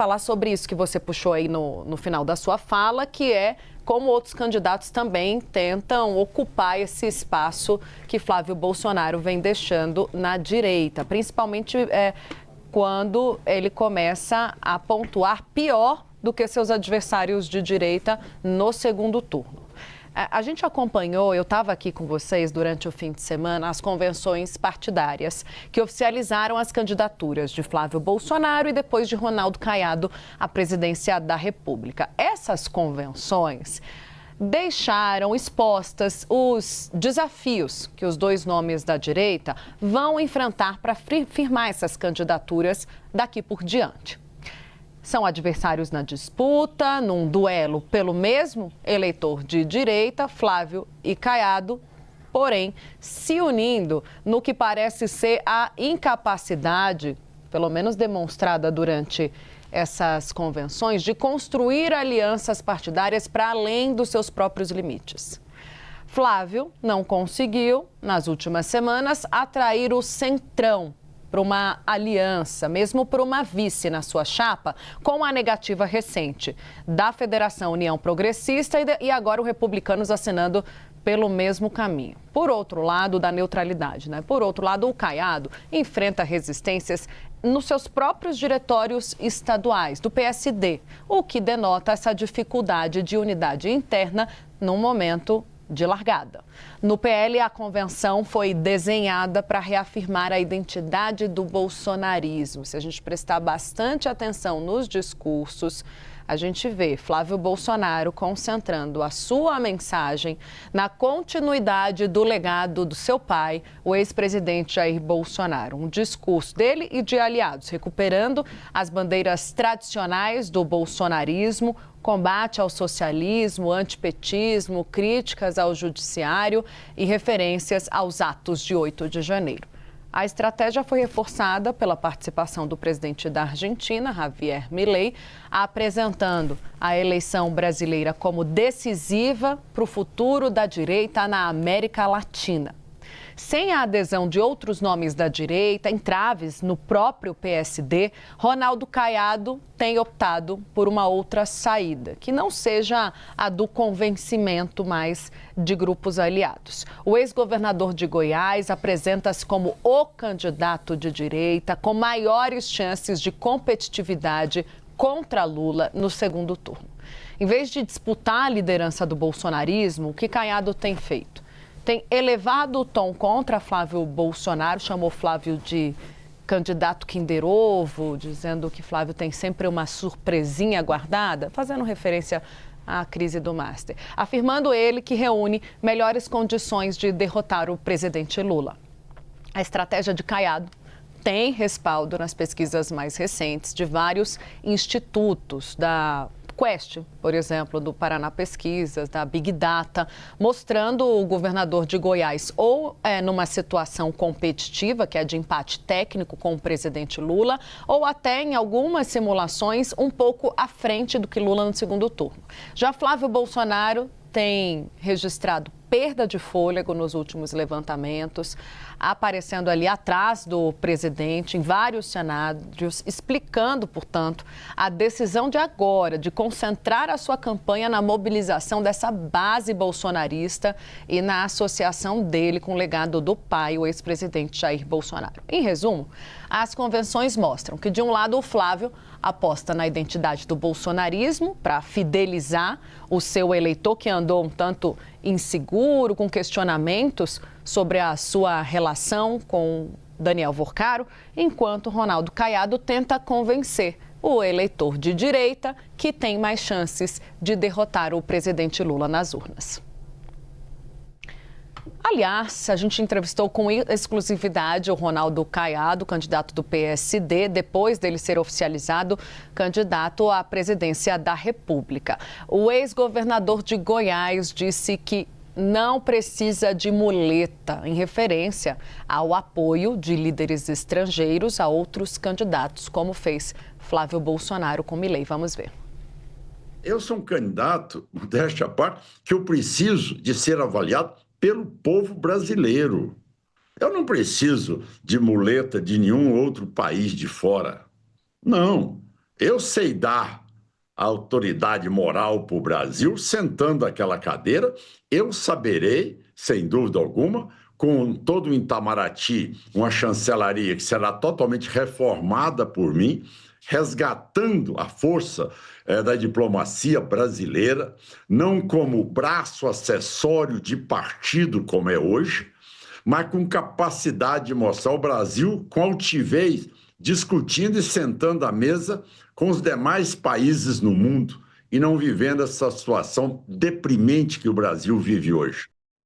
falar sobre isso que você puxou aí no final da sua fala, que é como outros candidatos também tentam ocupar esse espaço que Flávio Bolsonaro vem deixando na direita, principalmente quando ele começa a pontuar pior do que seus adversários de direita no segundo turno. A gente acompanhou, eu estava aqui com vocês durante o fim de semana, as convenções partidárias que oficializaram as candidaturas de Flávio Bolsonaro e depois de Ronaldo Caiado à presidência da República. Essas convenções deixaram expostas os desafios que os dois nomes da direita vão enfrentar para firmar essas candidaturas daqui por diante. São adversários na disputa, num duelo pelo mesmo eleitor de direita, Flávio e Caiado, porém se unindo no que parece ser a incapacidade, pelo menos demonstrada durante essas convenções, de construir alianças partidárias para além dos seus próprios limites. Flávio não conseguiu, nas últimas semanas, atrair o centrão para uma aliança, mesmo para uma vice na sua chapa, com a negativa recente da Federação União Progressista e agora o Republicanos assinando pelo mesmo caminho. Por outro lado, da neutralidade, né? Por outro lado, o Caiado enfrenta resistências nos seus próprios diretórios estaduais do PSD, o que denota essa dificuldade de unidade interna num momento de largada. No PL, a convenção foi desenhada para reafirmar a identidade do bolsonarismo. Se a gente prestar bastante atenção nos discursos, a gente vê Flávio Bolsonaro concentrando a sua mensagem na continuidade do legado do seu pai, o ex-presidente Jair Bolsonaro. Um discurso dele e de aliados, recuperando as bandeiras tradicionais do bolsonarismo, combate ao socialismo, antipetismo, críticas ao judiciário e referências aos atos de 8 de janeiro. A estratégia foi reforçada pela participação do presidente da Argentina, Javier Milei, apresentando a eleição brasileira como decisiva para o futuro da direita na América Latina. Sem a adesão de outros nomes da direita, entraves no próprio PSD, Ronaldo Caiado tem optado por uma outra saída, que não seja a do convencimento mais de grupos aliados. O ex-governador de Goiás apresenta-se como o candidato de direita com maiores chances de competitividade contra Lula no segundo turno. Em vez de disputar a liderança do bolsonarismo, o que Caiado tem feito? Tem elevado o tom contra Flávio Bolsonaro, chamou Flávio de candidato Kinder Ovo, dizendo que Flávio tem sempre uma surpresinha guardada, fazendo referência à crise do Master, afirmando ele que reúne melhores condições de derrotar o presidente Lula. A estratégia de Caiado tem respaldo nas pesquisas mais recentes de vários institutos da Quest, por exemplo, do Paraná Pesquisas, da Big Data, mostrando o governador de Goiás ou numa situação competitiva, que é de empate técnico com o presidente Lula, ou até em algumas simulações um pouco à frente do que Lula no segundo turno. Já Flávio Bolsonaro tem registrado perda de fôlego nos últimos levantamentos, aparecendo ali atrás do presidente em vários cenários, explicando, portanto, a decisão de agora de concentrar a sua campanha na mobilização dessa base bolsonarista e na associação dele com o legado do pai, o ex-presidente Jair Bolsonaro. Em resumo, as convenções mostram que, de um lado, o Flávio aposta na identidade do bolsonarismo para fidelizar o seu eleitor que andou um tanto inseguro, com questionamentos sobre a sua relação com Daniel Worcaro, enquanto Ronaldo Caiado tenta convencer o eleitor de direita que tem mais chances de derrotar o presidente Lula nas urnas. Aliás, a gente entrevistou com exclusividade o Ronaldo Caiado, candidato do PSD, depois dele ser oficializado candidato à presidência da República. O ex-governador de Goiás disse que não precisa de muleta, em referência ao apoio de líderes estrangeiros a outros candidatos, como fez Flávio Bolsonaro com Milei. Vamos ver. Eu sou um candidato, modéstia à parte, que eu preciso de ser avaliado pelo povo brasileiro. Eu não preciso de muleta de nenhum outro país de fora. Não. Eu sei dar autoridade moral para o Brasil, sentando aquela cadeira, eu saberei, sem dúvida alguma, com todo o Itamaraty, uma chancelaria que será totalmente reformada por mim, resgatando a força da diplomacia brasileira, não como braço acessório de partido como é hoje, mas com capacidade de mostrar o Brasil com altivez, discutindo e sentando à mesa com os demais países no mundo e não vivendo essa situação deprimente que o Brasil vive hoje.